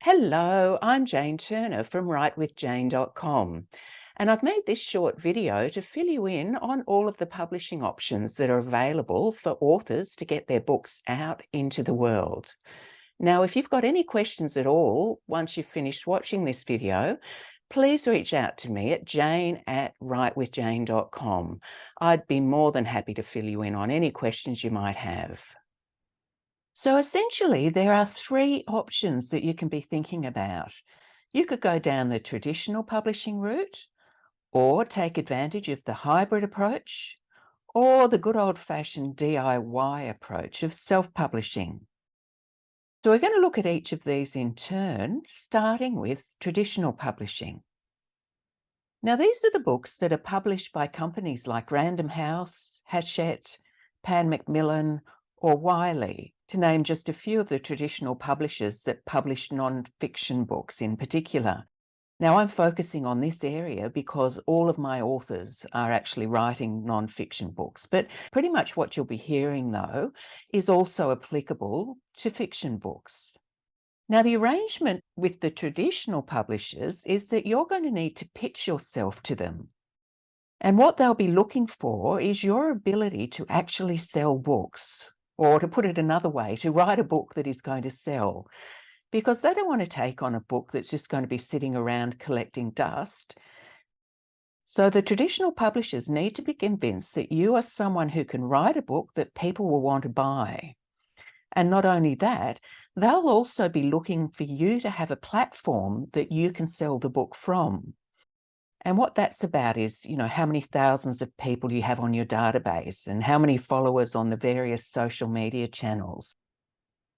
Hello, I'm Jane Turner from writewithjane.com, and I've made this short video to fill you in on all of the publishing options that are available for authors to get their books out into the world. Now, if you've got any questions at all once you've finished watching this video, please reach out to me at jane@writewithjane.com. I'd be more than happy to fill you in on any questions you might have. So essentially, there are three options that you can be thinking about. You could go down the traditional publishing route, or take advantage of the hybrid approach, or the good old-fashioned DIY approach of self-publishing. So we're going to look at each of these in turn, starting with traditional publishing. Now, these are the books that are published by companies like Random House, Hachette, Pan Macmillan, or Wiley, to name just a few of the traditional publishers that publish non-fiction books in particular. Now, I'm focusing on this area because all of my authors are actually writing non-fiction books, but pretty much what you'll be hearing, though, is also applicable to fiction books. Now, the arrangement with the traditional publishers is that you're going to need to pitch yourself to them. And what they'll be looking for is your ability to actually sell books, or to put it another way, to write a book that is going to sell, because they don't want to take on a book that's just going to be sitting around collecting dust. So the traditional publishers need to be convinced that you are someone who can write a book that people will want to buy. And not only that, they'll also be looking for you to have a platform that you can sell the book from. And what that's about is, how many thousands of people you have on your database and how many followers on the various social media channels.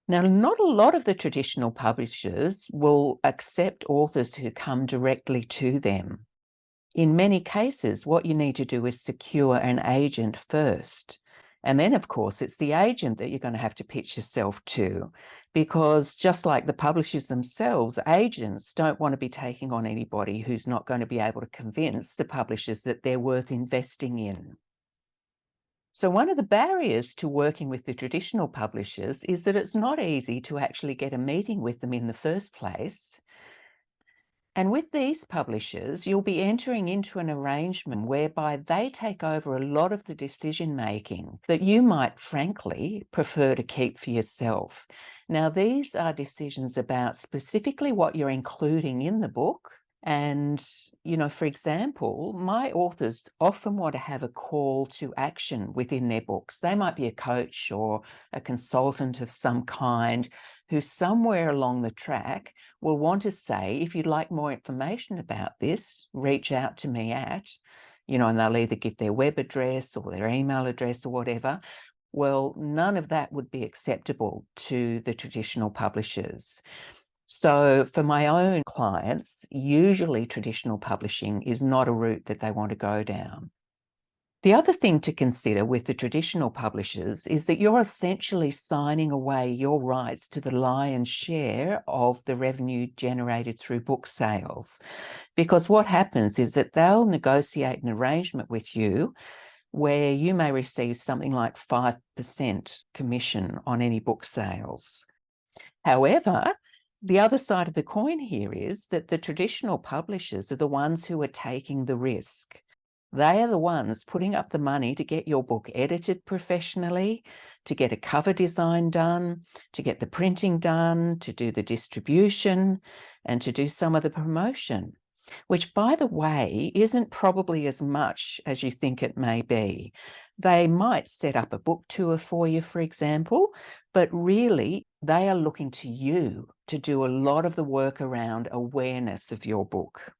Now, not a lot of the traditional publishers will accept authors who come directly to them. In many cases, what you need to do is secure an agent first. And then, of course, it's the agent that you're going to have to pitch yourself to, because just like the publishers themselves, agents don't want to be taking on anybody who's not going to be able to convince the publishers that they're worth investing in. So one of the barriers to working with the traditional publishers is that it's not easy to actually get a meeting with them in the first place. And with these publishers, you'll be entering into an arrangement whereby they take over a lot of the decision-making that you might, frankly, prefer to keep for yourself. Now, these are decisions about specifically what you're including in the book. And, for example, my authors often want to have a call to action within their books. They might be a coach or a consultant of some kind who somewhere along the track will want to say, if you'd like more information about this, reach out to me at, and they'll either give their web address or their email address or whatever. Well, none of that would be acceptable to the traditional publishers. So for my own clients, usually traditional publishing is not a route that they want to go down. The other thing to consider with the traditional publishers is that you're essentially signing away your rights to the lion's share of the revenue generated through book sales. Because what happens is that they'll negotiate an arrangement with you where you may receive something like 5% commission on any book sales. However, the other side of the coin here is that the traditional publishers are the ones who are taking the risk. They are the ones putting up the money to get your book edited professionally, to get a cover design done, to get the printing done, to do the distribution, and to do some of the promotion, which, by the way, isn't probably as much as you think it may be. They might set up a book tour for you, for example, but really they are looking to you to do a lot of the work around awareness of your book.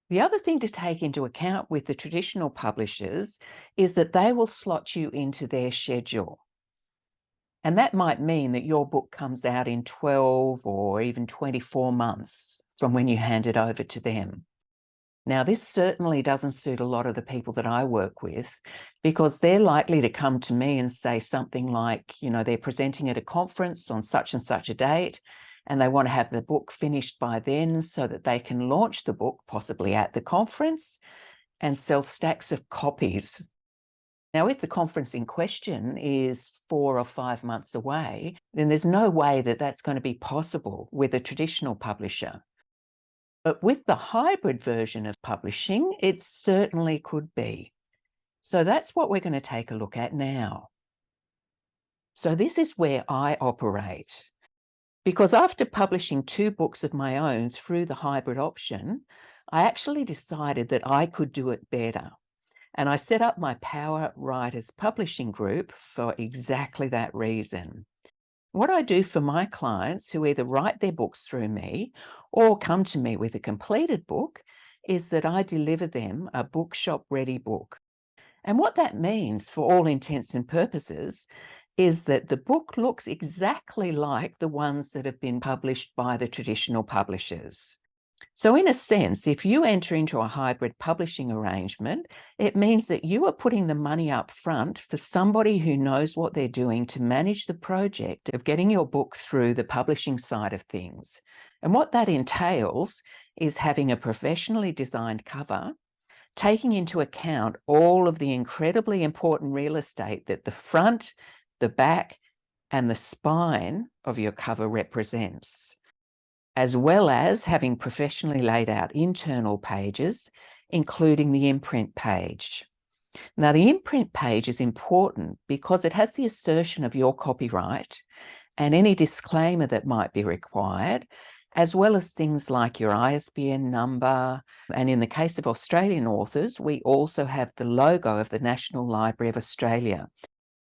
The other thing to take into account with the traditional publishers is that they will slot you into their schedule. And that might mean that your book comes out in 12 or even 24 months from when you hand it over to them. Now, this certainly doesn't suit a lot of the people that I work with, because they're likely to come to me and say something like, they're presenting at a conference on such and such a date, and they want to have the book finished by then so that they can launch the book possibly at the conference and sell stacks of copies. Now, if the conference in question is 4 or 5 months away, then there's no way that that's going to be possible with a traditional publisher. But with the hybrid version of publishing, it certainly could be. So that's what we're going to take a look at now. So this is where I operate. Because after publishing 2 books of my own through the hybrid option, I actually decided that I could do it better. And I set up my Power Writers Publishing Group for exactly that reason. What I do for my clients who either write their books through me or come to me with a completed book is that I deliver them a bookshop-ready book. And what that means, for all intents and purposes, is that the book looks exactly like the ones that have been published by the traditional publishers. So in a sense, if you enter into a hybrid publishing arrangement, it means that you are putting the money up front for somebody who knows what they're doing to manage the project of getting your book through the publishing side of things. And what that entails is having a professionally designed cover, taking into account all of the incredibly important real estate that the front, the back, and the spine of your cover represents, as well as having professionally laid out internal pages, including the imprint page. Now, the imprint page is important because it has the assertion of your copyright and any disclaimer that might be required, as well as things like your ISBN number. And in the case of Australian authors, we also have the logo of the National Library of Australia,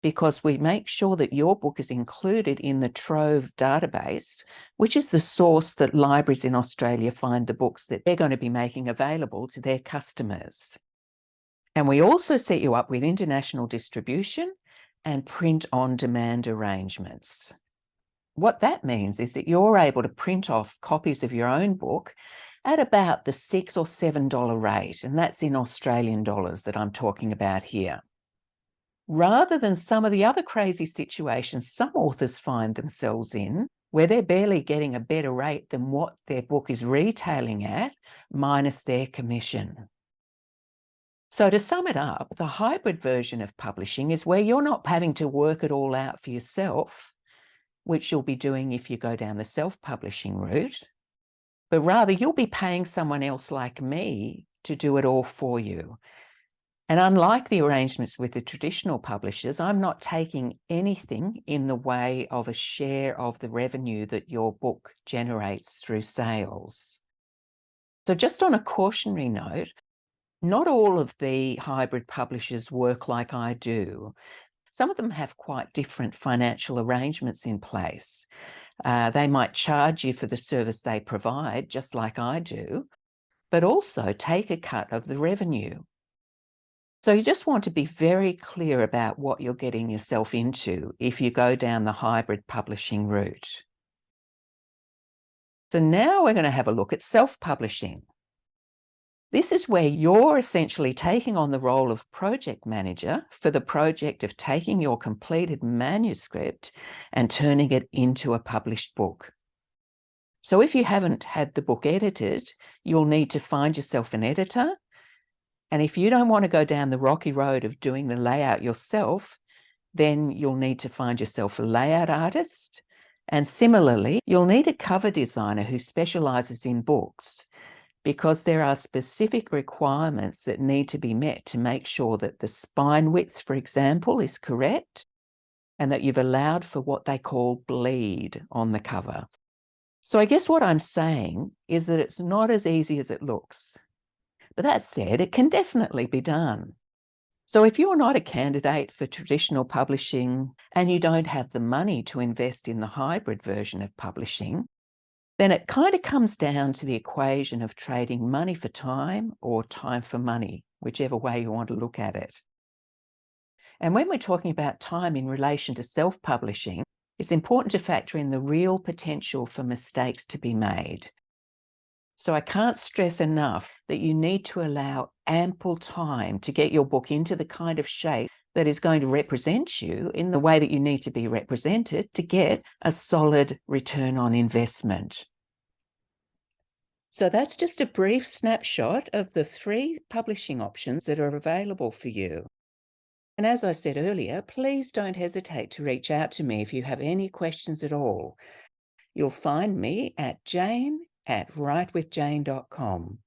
because we make sure that your book is included in the Trove database, which is the source that libraries in Australia find the books that they're going to be making available to their customers. And we also set you up with international distribution and print-on-demand arrangements. What that means is that you're able to print off copies of your own book at about the $6 or $7 rate, and that's in Australian dollars that I'm talking about here. Rather than some of the other crazy situations some authors find themselves in, where they're barely getting a better rate than what their book is retailing at, minus their commission. So to sum it up, the hybrid version of publishing is where you're not having to work it all out for yourself, which you'll be doing if you go down the self-publishing route, but rather you'll be paying someone else like me to do it all for you. And unlike the arrangements with the traditional publishers, I'm not taking anything in the way of a share of the revenue that your book generates through sales. So just on a cautionary note, not all of the hybrid publishers work like I do. Some of them have quite different financial arrangements in place. They might charge you for the service they provide, just like I do, but also take a cut of the revenue. So you just want to be very clear about what you're getting yourself into if you go down the hybrid publishing route. So now we're going to have a look at self-publishing. This is where you're essentially taking on the role of project manager for the project of taking your completed manuscript and turning it into a published book. So if you haven't had the book edited, you'll need to find yourself an editor. And if you don't want to go down the rocky road of doing the layout yourself, then you'll need to find yourself a layout artist. And similarly, you'll need a cover designer who specializes in books, because there are specific requirements that need to be met to make sure that the spine width, for example, is correct, and that you've allowed for what they call bleed on the cover. So I guess what I'm saying is that it's not as easy as it looks. But that said, it can definitely be done. So if you're not a candidate for traditional publishing and you don't have the money to invest in the hybrid version of publishing, then it kind of comes down to the equation of trading money for time or time for money, whichever way you want to look at it. And when we're talking about time in relation to self-publishing, it's important to factor in the real potential for mistakes to be made. So I can't stress enough that you need to allow ample time to get your book into the kind of shape that is going to represent you in the way that you need to be represented to get a solid return on investment. So that's just a brief snapshot of the 3 publishing options that are available for you. And as I said earlier, please don't hesitate to reach out to me if you have any questions at all. You'll find me at jane@writewithjane.com.